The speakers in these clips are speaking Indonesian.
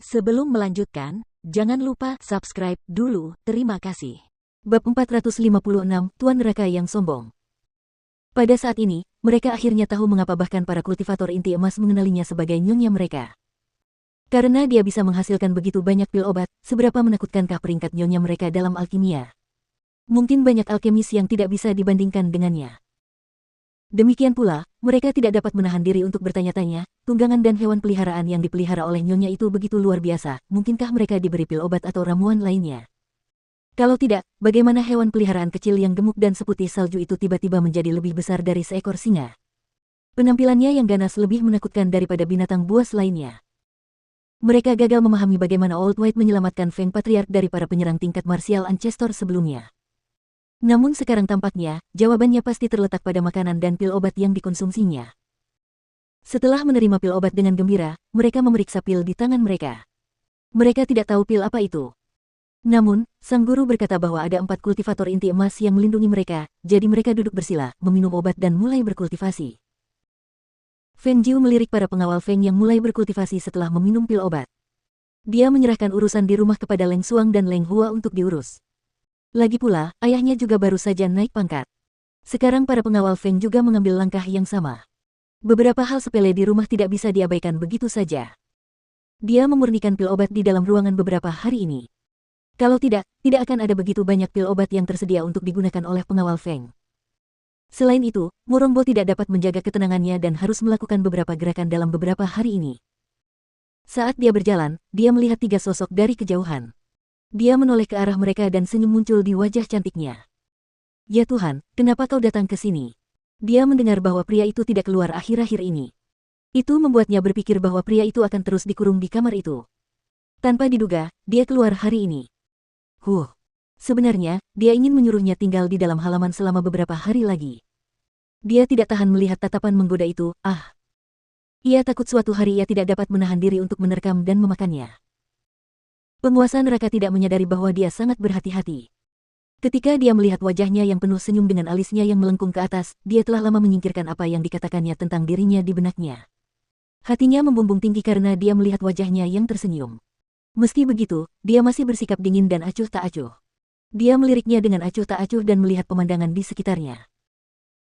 Sebelum melanjutkan, jangan lupa subscribe dulu, terima kasih. Bab 456, Tuan Neraka yang Sombong. Pada saat ini, mereka akhirnya tahu mengapa bahkan para kultivator inti emas mengenalinya sebagai nyonya mereka. Karena dia bisa menghasilkan begitu banyak pil obat, seberapa menakutkankah peringkat nyonya mereka dalam alkimia? Mungkin banyak alkemis yang tidak bisa dibandingkan dengannya. Demikian pula, mereka tidak dapat menahan diri untuk bertanya-tanya, tunggangan dan hewan peliharaan yang dipelihara oleh nyonya itu begitu luar biasa, mungkinkah mereka diberi pil obat atau ramuan lainnya? Kalau tidak, bagaimana hewan peliharaan kecil yang gemuk dan seputih salju itu tiba-tiba menjadi lebih besar dari seekor singa? Penampilannya yang ganas lebih menakutkan daripada binatang buas lainnya. Mereka gagal memahami bagaimana Old White menyelamatkan Feng Patriarch dari para penyerang tingkat martial Ancestor sebelumnya. Namun sekarang tampaknya, jawabannya pasti terletak pada makanan dan pil obat yang dikonsumsinya. Setelah menerima pil obat dengan gembira, mereka memeriksa pil di tangan mereka. Mereka tidak tahu pil apa itu. Namun, sang guru berkata bahwa ada 4 kultivator inti emas yang melindungi mereka, jadi mereka duduk bersila, meminum obat dan mulai berkultivasi. Feng Jiu melirik para pengawal Feng yang mulai berkultivasi setelah meminum pil obat. Dia menyerahkan urusan di rumah kepada Leng Xuang dan Leng Hua untuk diurus. Lagi pula, ayahnya juga baru saja naik pangkat. Sekarang para pengawal Feng juga mengambil langkah yang sama. Beberapa hal sepele di rumah tidak bisa diabaikan begitu saja. Dia memurnikan pil obat di dalam ruangan beberapa hari ini. Kalau tidak, tidak akan ada begitu banyak pil obat yang tersedia untuk digunakan oleh pengawal Feng. Selain itu, Murongbo tidak dapat menjaga ketenangannya dan harus melakukan beberapa gerakan dalam beberapa hari ini. Saat dia berjalan, dia melihat 3 sosok dari kejauhan. Dia menoleh ke arah mereka dan senyum muncul di wajah cantiknya. Ya Tuhan, kenapa kau datang ke sini? Dia mendengar bahwa pria itu tidak keluar akhir-akhir ini. Itu membuatnya berpikir bahwa pria itu akan terus dikurung di kamar itu. Tanpa diduga, dia keluar hari ini. Sebenarnya, dia ingin menyuruhnya tinggal di dalam halaman selama beberapa hari lagi. Dia tidak tahan melihat tatapan menggoda itu, Ia takut suatu hari ia tidak dapat menahan diri untuk menerkam dan memakannya. Penguasa neraka tidak menyadari bahwa dia sangat berhati-hati. Ketika dia melihat wajahnya yang penuh senyum dengan alisnya yang melengkung ke atas, dia telah lama menyingkirkan apa yang dikatakannya tentang dirinya di benaknya. Hatinya membumbung tinggi karena dia melihat wajahnya yang tersenyum. Meski begitu, dia masih bersikap dingin dan acuh tak acuh. Dia meliriknya dengan acuh tak acuh dan melihat pemandangan di sekitarnya.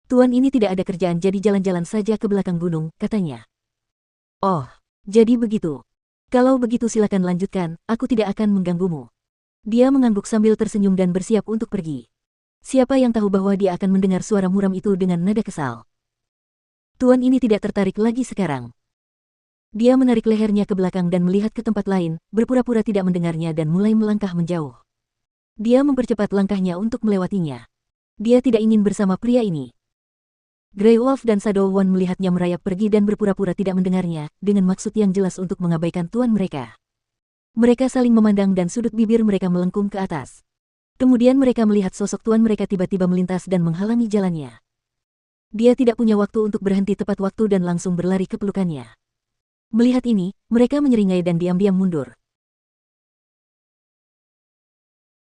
Tuan ini tidak ada kerjaan jadi jalan-jalan saja ke belakang gunung, katanya. Oh, jadi begitu. Kalau begitu silakan lanjutkan, aku tidak akan mengganggumu. Dia mengangguk sambil tersenyum dan bersiap untuk pergi. Siapa yang tahu bahwa dia akan mendengar suara muram itu dengan nada kesal. Tuan ini tidak tertarik lagi sekarang. Dia menarik lehernya ke belakang dan melihat ke tempat lain, berpura-pura tidak mendengarnya dan mulai melangkah menjauh. Dia mempercepat langkahnya untuk melewatinya. Dia tidak ingin bersama pria ini. Grey Wolf dan Shadow One melihatnya merayap pergi dan berpura-pura tidak mendengarnya, dengan maksud yang jelas untuk mengabaikan tuan mereka. Mereka saling memandang dan sudut bibir mereka melengkung ke atas. Kemudian mereka melihat sosok tuan mereka tiba-tiba melintas dan menghalangi jalannya. Dia tidak punya waktu untuk berhenti tepat waktu dan langsung berlari ke pelukannya. Melihat ini, mereka menyeringai dan diam-diam mundur.